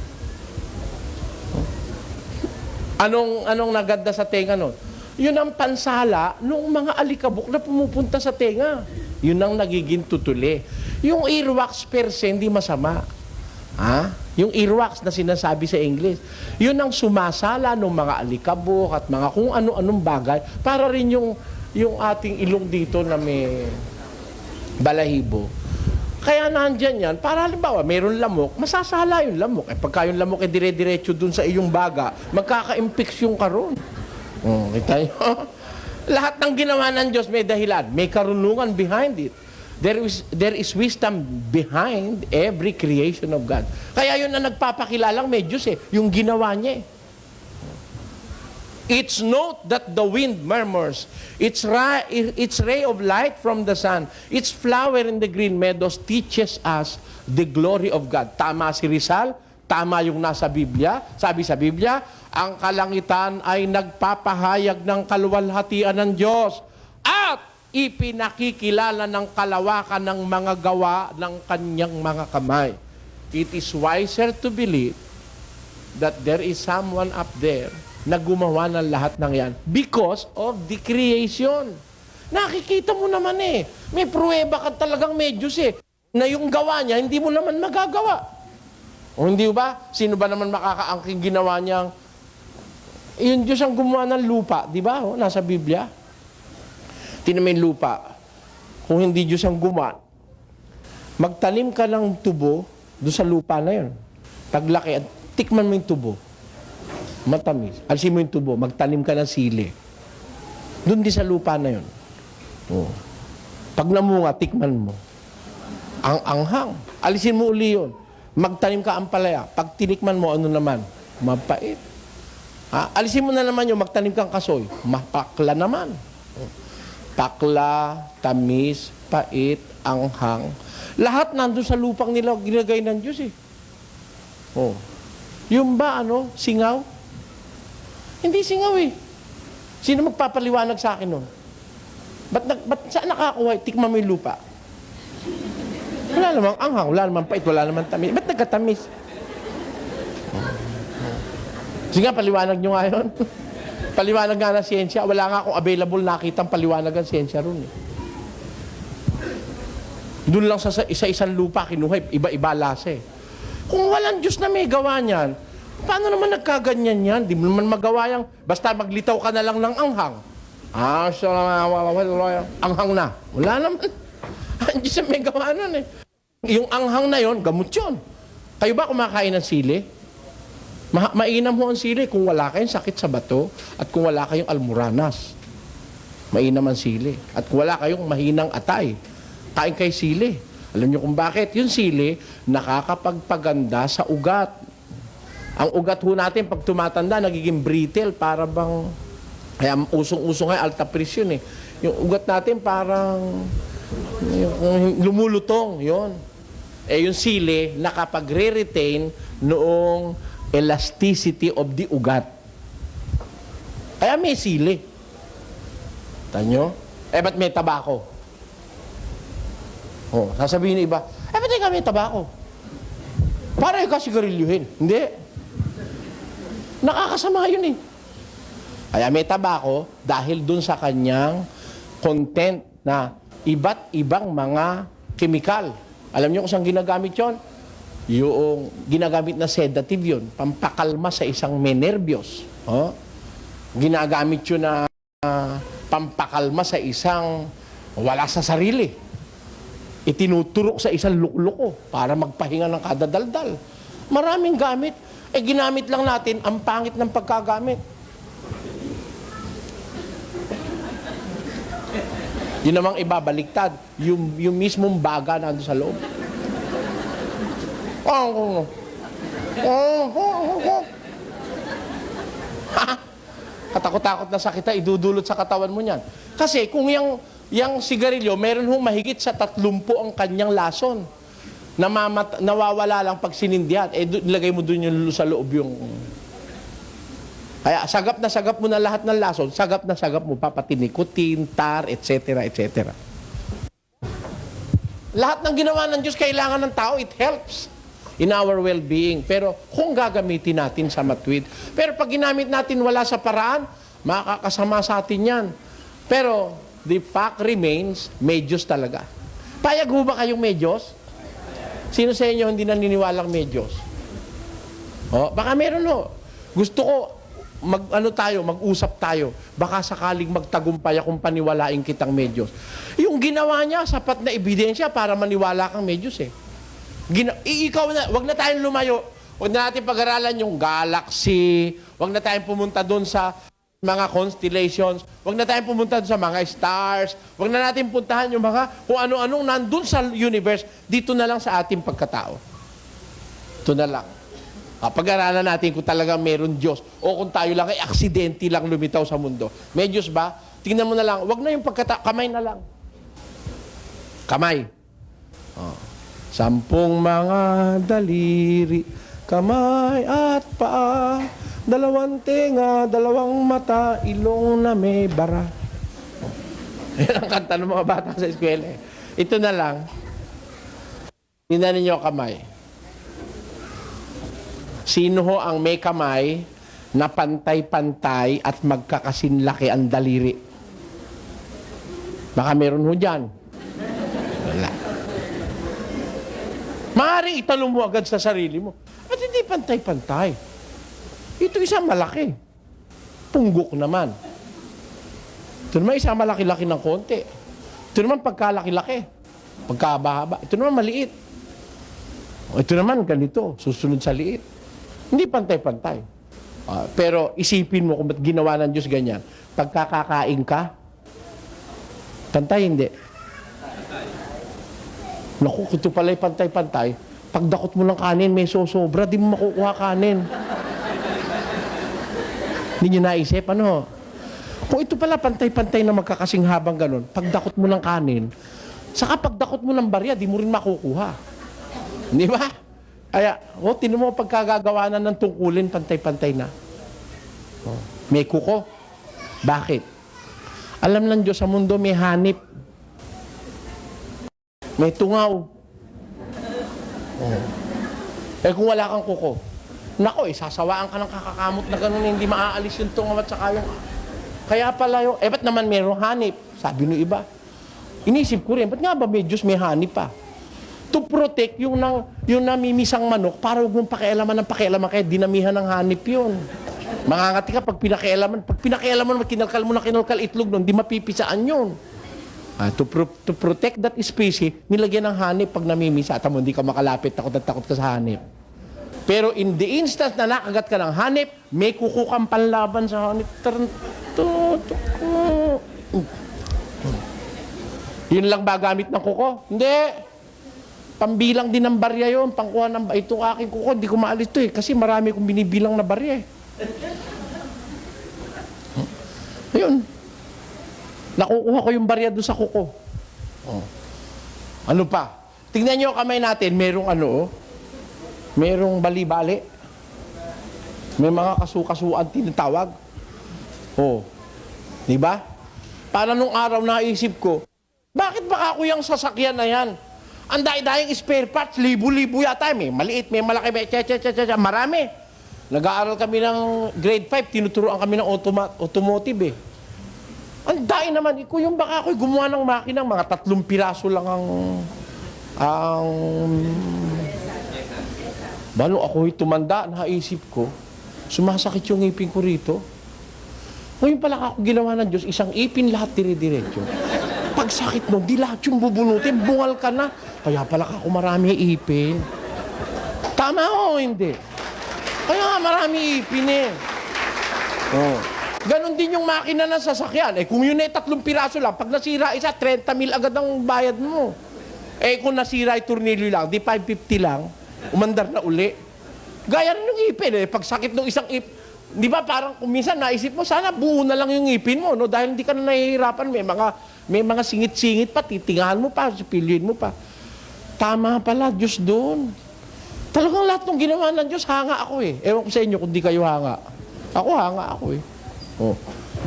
Anong naganda sa tenga nun? Yun ang pansala nung mga alikabok na pumupunta sa tenga. Yun ang nagiging tutuli. Yung earwax per se, hindi masama. Yung earwax na sinasabi sa English, yun ang sumasala ng mga alikabok at mga kung ano-anong bagay para rin yung ating ilong dito na may balahibo. Kaya nandyan yan, para halimbawa, mayroon lamok, masasala yung lamok. Pagka yung lamok dire-diretso dun sa iyong baga, magkaka-infeksyon ka ron. Kita nyo? Lahat ng ginawa ng Diyos may dahilan. May karunungan behind it. There is wisdom behind every creation of God. Kaya yun na nagpapakilalang may Diyos yung ginawa niya It's note that the wind murmurs. Its ray of light from the sun. Its flower in the green meadows teaches us the glory of God. Tama si Rizal. Tama yung nasa Biblia. Sabi sa Biblia, ang kalangitan ay nagpapahayag ng kaluwalhatian ng Diyos at ipinakikilala ng kalawakan ng mga gawa ng kanyang mga kamay. It is wiser to believe that there is someone up there na gumawa ng lahat ng yan because of the creation. Nakikita mo naman may pruweba ka talagang may Diyos na yung gawa niya, hindi mo naman magagawa. O hindi ba? Sino ba naman makakaangking ginawa niyang yung Diyos ang gumawa ng lupa, di ba? Nasa Biblia. Tingnan mo yung lupa. Kung hindi Diyos ang gumawa, magtanim ka ng tubo doon sa lupa na yun. Paglaki, tikman mo yung tubo. Matamis. Alisin mo yung tubo, magtanim ka ng sili. Doon din sa lupa na yun. Pag namunga, tikman mo. Ang anghang. Alisin mo uli yun. Magtanim ka ampalaya. Pag tinikman mo, ano naman? Mapait. Alisin mo na naman yung magtanim kang kasoy. Mapakla naman. Pakla, tamis, pait, anghang. Lahat nandun sa lupang nila ginagay ng Diyos eh. Oh. Yung ba, singaw? Hindi singaw eh. Sino magpapaliwanag sa akin nun? Ba't saan nakakuha? Tikman mo yung lupa. Wala namang anghang, wala namang pait, wala namang tamis. Ba't nagkatamis? Sige nga, paliwanag nyo nga yun. Paliwanag nga ng siyensya. Wala nga akong available nakitang paliwanag ng siyensya ron eh. Doon lang sa isa-isang lupa kinuha, iba-iba lasa eh. Kung walang Diyos na may gawa niyan, paano naman nagkaganyan yan? Di mo naman magawa yan. Basta maglitaw ka na lang ng anghang. Anghang na. Wala naman. Ang Diyos na may gawa nun eh. Yung anghang na yon, gamot yun. Kayo ba kumakain ng sili? Mainam mo ang sili kung wala kayong sakit sa bato at kung wala kayong almoranas. Mainam ang sili. At kung wala kayong mahinang atay, kain kayo sili. Alam niyo kung bakit? Yung sili, nakakapagpaganda sa ugat. Ang ugat ho natin, pag tumatanda, nagiging brittle, para bang, kaya usong-usong ay alta presyon eh. Yung ugat natin parang lumulutong, yon. Yung sili, nakapagre-retain noong elasticity of the ugat. Kaya may sili. Tanyo? Ba't may tabako? Sasabihin ng iba, ba't may tabako? Para ikaw sigarilyuhin. Hindi. Nakakasama yun eh. Kaya may tabako dahil dun sa kanyang content na iba't ibang mga chemical. Alam niyo kung saan ginagamit yon? Yung ginagamit na sedative yun, pampakalma sa isang may nervyos. Ginagamit yun na pampakalma sa isang wala sa sarili. Itinuturok sa isang lukloko para magpahinga ng kadadaldal. Maraming gamit. Ginamit lang natin ang pangit ng pagkagamit. Yun namang ibabaliktad. Yung mismong baga nandun sa loob. Katakot-takot na sakita, idudulot sa katawan mo niyan. Kasi kung yung sigarilyo, meron hong mahigit sa 30 ang kanyang lason. Nawawala lang pag sinindihan. Ilagay mo dun yung sa loob yung... Kaya sagap mo na lahat ng lason, sagap na sagap mo pa, pati nicotine, tar, etc., etc. Lahat ng ginawa ng Diyos kailangan ng tao, it helps in our well-being. Pero kung gagamitin natin sa matuwid. Pero pag ginamit natin wala sa paraan, makakasama sa atin yan. Pero the fact remains, may Diyos talaga. Payag ho ba kayong may Diyos? Sino sa inyo hindi naniniwalang may Diyos? Baka meron ho. Gusto ko, mag-usap tayo. Baka sakaling magtagumpay akong paniwalain kitang may Diyos. Yung ginawa niya, sapat na ebidensya para maniwala kang may Diyos eh. Ikaw na, wag na tayong lumayo. Wag na natin pag-aralan yung galaxy. Wag na tayong pumunta doon sa mga constellations. Wag na tayong pumunta doon sa mga stars. Wag na natin puntahan yung mga kung ano-anong nandun sa universe. Dito na lang sa ating pagkatao. Ito na lang. Pag-aralan natin kung talagang meron Diyos o kung tayo lang ay aksidente lang lumitaw sa mundo. May Diyos ba? Tingnan mo na lang. Wag na yung kamay na lang. Kamay. 10 mga daliri, kamay at paa, 2 tenga, 2 mata, ilong na may bara. Yan ang kanta ng mga bata sa eskwela. Ito na lang. Tingnan ninyo kamay. Sino ho ang may kamay na pantay-pantay at magkakasinlaki ang daliri? Baka meron ho dyan. Wala. Maaaring itanong mo agad sa sarili mo, ba't hindi pantay-pantay? Ito isang malaki. Punggok naman. Ito naman isang malaki-laki ng konti. Ito naman pagkalaki-laki. Pagkahaba-haba. Ito naman maliit. Ito naman ganito, susunod sa liit. Hindi pantay-pantay. Pero isipin mo kung ba't ginawa ng Diyos ganyan. Pagkakakain ka, pantay hindi. Naku, kung ito pala'y pantay-pantay, pagdakot mo ng kanin, may sosobra, di mo makukuha kanin. Hindi nyo naisip, ano? Kung ito pala pantay-pantay na magkakasing habang ganun, pagdakot mo ng kanin, saka pagdakot mo ng barya, di mo rin makukuha. Di ba? Kaya, tinan mo pagkagagawa ng tungkulin, pantay-pantay na. May kuko. Bakit? Alam ng Diyos sa mundo may hanip. May tungaw. Kung wala kang kuko, nako, sasawaan ka ng kakakamot na gano'n, hindi maaalis yung tungaw at saka yung... Kaya pala yung, ba't naman mayroong hanip? Sabi ng iba. Inisip ko rin, ba't nga ba may Diyos may hanip pa? To protect yung namimisang manok para huwag mong pakialaman ng pakialaman, kaya dinamihan ng hanip yun. Mangangati ka pag pinakialaman, kinalkal mo na kinalkal itlog nun, di mapipisaan yun. To protect that species, nilagyan ng hanip pag namimisa. Tamo, hindi ka makalapit, takot at takot ka sa hanip. Pero in the instance na nakagat ka ng hanip, may kuko kang panlaban sa hanip. Yun lang ba gamit ng kuko? Hindi. Pambilang din ng barya yun. Pangkuha ng ito aking kuko. Hindi ko maalis ito kasi marami kong binibilang na barya Ayun. Nakukuha ko yung barya doon sa kuko. Ano pa? Tingnan nyo kamay natin. Merong bali-bali. May mga kasukasuan tinatawag. Di ba? Para nung araw naisip ko, bakit baka ako yung sasakyan na yan? Ang dahi-dahing spare parts, libo-libo yata. May maliit, may malaki, may marami. Nag-aaral kami ng grade 5, tinuturoan kami ng automotive Ang dahi naman, yung baka ako'y gumawa ng makinang, mga 3 piraso lang Balo ako'y tumanda, naisip ko, sumasakit yung ngipin ko rito. Ngayon pala ako ginawa ng Diyos, isang ipin lahat dire-diretso. Pagsakit nun, di lahat yung bubunutin, bungal ka na. Kaya pala ako marami ipin. Tama o hindi? Kaya marami ipin Ganon din yung makina ng sasakyan. Kung yun 3 piraso lang, pag nasira isa, 30 mil agad ang bayad mo. Kung nasira yung tornilyo lang, di 550 lang, umandar na uli. Gaya rin yung ipin Pag sakit ng isang ipin, di ba parang kung minsan naisip mo, sana buo na lang yung ipin mo, no? Dahil hindi ka na nahihirapan, may mga singit-singit pa, titingahan mo pa, sipilin mo pa. Tama pala, Diyos doon. Talagang lahat ng ginawa ng Diyos, hanga ako Ewan ko sa inyo kung di kayo hanga. Ako hanga ako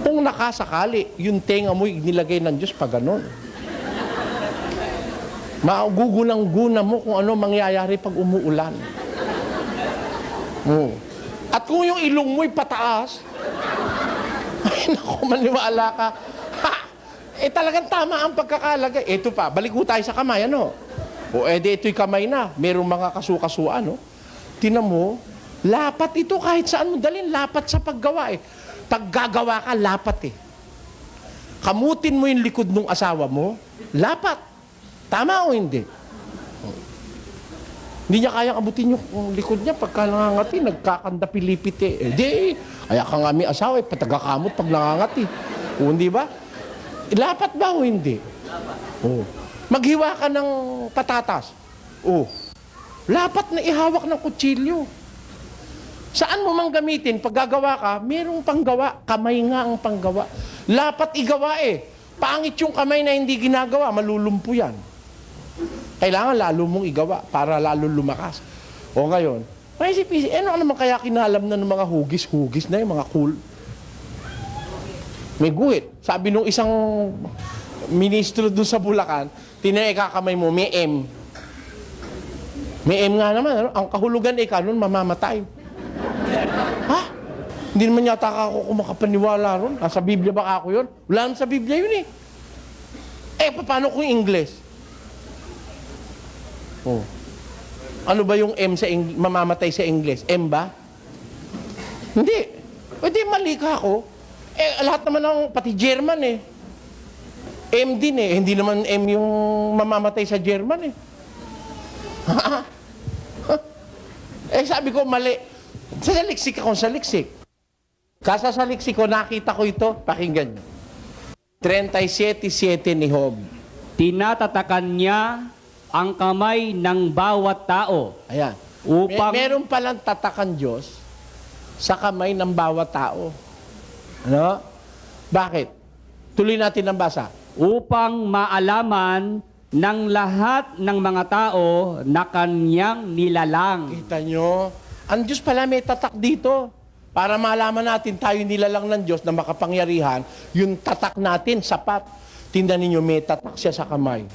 Kung nakasakali, yung tenga mo nilagay ng Diyos pa ganon. Magugunang-guna mo kung ano mangyayari pag umuulan. At kung yung ilong mo'y pataas, ay naku, maniwala ka. Talagang tama ang pagkakalagay. Ito pa, balik ko tayo sa kamay, ito'y kamay na. Merong mga kasukasuan, Tinan mo, lapat ito kahit saan mo dalhin, lapat sa paggawa Pag gagawa ka, lapat Kamutin mo yung likod ng asawa mo, lapat. Tama o hindi? Hindi niya kayang abutin yung likod niya pagka nangangati, nagkakandapilipit kaya ka nga may asawa, patagakamot pag nangangati. Hindi ba? Lapat ba o hindi? Maghiwa ka ng patatas. Lapat na ihawak ng kutsilyo. Saan mo mang gamitin, pag gagawa ka, merong panggawa. Kamay nga ang panggawa. Lapat igawa Pangit yung kamay na hindi ginagawa, malulumpo yan. Kailangan lalo mong igawa para lalo lumakas. Ngayon, may isip-isip, ano naman kaya kinalam na ng mga hugis-hugis na yung mga cool? May guhit. Sabi nung isang ministro doon sa Bulacan, kakamay mo, may M. May M nga naman, ang kahulugan nun, mamamatay. Hindi naman yata ako makapaniwala ron. Sa Biblia ba ako yun? Wala naman sa Biblia yun paano kung English? Ano ba yung M sa mamamatay sa English? M ba? Hindi. Pwede mali ka ako. Lahat naman ng, pati German M din Hindi naman M yung mamamatay sa German sabi ko mali. Sa liksik ako, sa liksik. Kasa sa liksik ko, nakita ko ito, pakinggan nyo. 37:7 ni Job. Tinatatakan niya ang kamay ng bawat tao. Ayan. Upang Meron palang tatakan Diyos sa kamay ng bawat tao. Bakit? Tuloy natin ang basa. Upang maalaman ng lahat ng mga tao na kanyang nilalang. Kita nyo? Ang Diyos pala may tatak dito. Para malaman natin tayo nilalang ng Diyos na makapangyarihan, yung tatak natin sapat. Tingnan ninyo, may tatak siya sa kamay.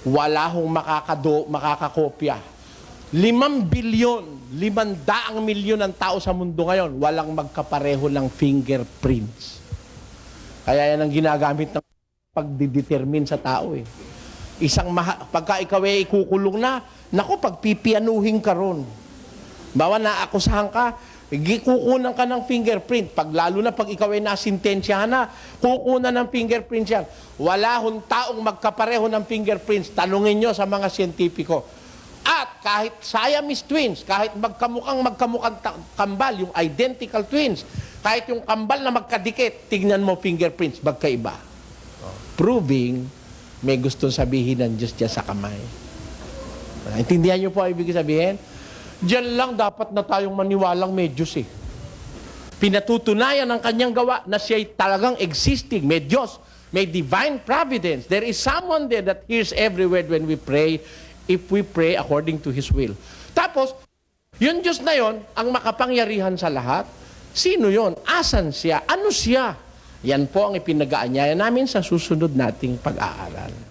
Wala hong makakakopya. 5 bilyon, 500 milyon ang tao sa mundo ngayon, walang magkapareho ng fingerprints. Kaya yan ang ginagamit ng pagdidetermine sa tao eh. Pagka ikaw ay ikukulong na, naku, pagpipianuhin ka ron. Bawa na akusahan ka, kukunan ka ng fingerprint. Lalo na pag ikaw ay nasintensyahan na, kukunan ng fingerprint yan. Wala hong taong magkapareho ng fingerprints. Tanungin nyo sa mga siyentipiko. At kahit Siamese twins, kahit magkamukhang kambal, yung identical twins, kahit yung kambal na magkadikit, tignan mo fingerprints, magkaiba. Proving, may gustong sabihin ng Diyos dyan sa kamay. Intindihan nyo po ang ibig sabihin? Diyan lang dapat na tayong maniwalang may Diyos eh. Pinatutunayan ng kanyang gawa na siya'y talagang existing, may Diyos, may divine providence. There is someone there that hears every word when we pray, if we pray according to His will. Tapos, yung Diyos na yon, ang makapangyarihan sa lahat, sino yon? Asan siya? Ano siya? Yan po ang ipinag-aanyaya namin sa susunod nating pag-aaral.